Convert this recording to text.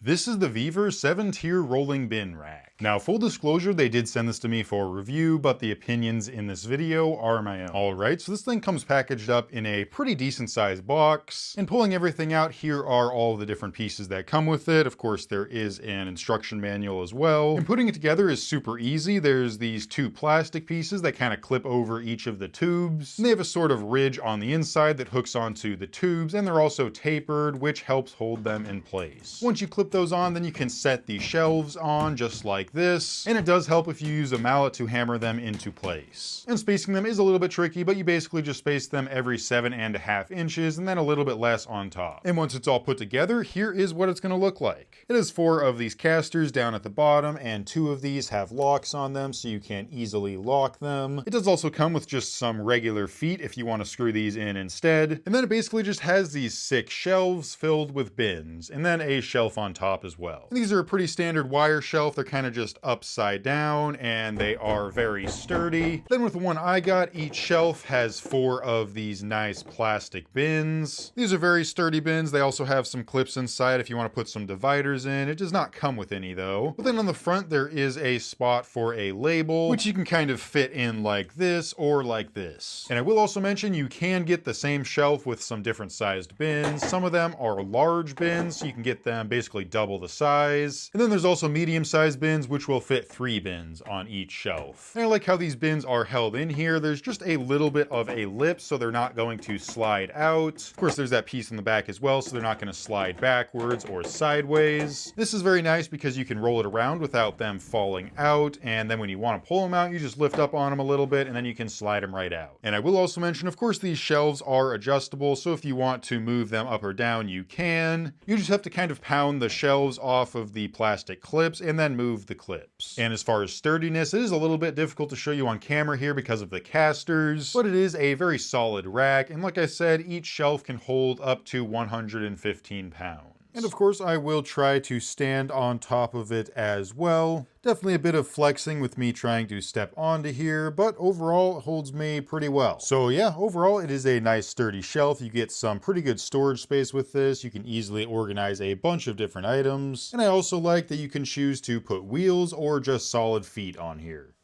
This is the VEVOR 7-tier rolling bin rack. Now, full disclosure, they did send this to me for review, but the opinions in this video are my own. Alright, so this thing comes packaged up in a pretty decent sized box, and pulling everything out, here are all the different pieces that come with it. Of course, there is an instruction manual as well, and putting it together is super easy. There's these two plastic pieces that kind of clip over each of the tubes, and they have a sort of ridge on the inside that hooks onto the tubes, and they're also tapered, which helps hold them in place. Once you clip those on, then you can set the shelves on just like this, and it does help if you use a mallet to hammer them into place. And spacing them is a little bit tricky, but you basically just space them every 7.5 inches and then a little bit less on top. And once it's all put together, here is what it's going to look like. It has 4 of these casters down at the bottom, and 2 of these have locks on them so you can easily lock them. It does also come with just some regular feet if you want to screw these in instead. And then it basically just has these 6 shelves filled with bins, and then a shelf on top as well. And these are a pretty standard wire shelf. They're kind of just upside down, and they are very sturdy. Then with the one I got, each shelf has 4 of these nice plastic bins. These are very sturdy bins. They also have some clips inside if you want to put some dividers in. It does not come with any though. But then on the front, there is a spot for a label, which you can kind of fit in like this or like this. And I will also mention you can get the same shelf with some different sized bins. Some of them are large bins, so you can get them basically double the size. And then there's also medium-sized bins, which will fit 3 bins on each shelf. And I like how these bins are held in here. There's just a little bit of a lip, so they're not going to slide out. Of course, there's that piece in the back as well, so they're not going to slide backwards or sideways. This is very nice because you can roll it around without them falling out, and then when you want to pull them out, you just lift up on them a little bit, and then you can slide them right out. And I will also mention, of course, these shelves are adjustable, so if you want to move them up or down, you can. You just have to kind of pound the shelves off of the plastic clips and then move the clips. And as far as sturdiness, it is a little bit difficult to show you on camera here because of the casters, but it is a very solid rack, and like I said, each shelf can hold up to 115 pounds. And of course, I will try to stand on top of it as well. Definitely a bit of flexing with me trying to step onto here, but overall it holds me pretty well. So yeah, overall it is a nice sturdy shelf. You get some pretty good storage space with this. You can easily organize a bunch of different items. And I also like that you can choose to put wheels or just solid feet on here.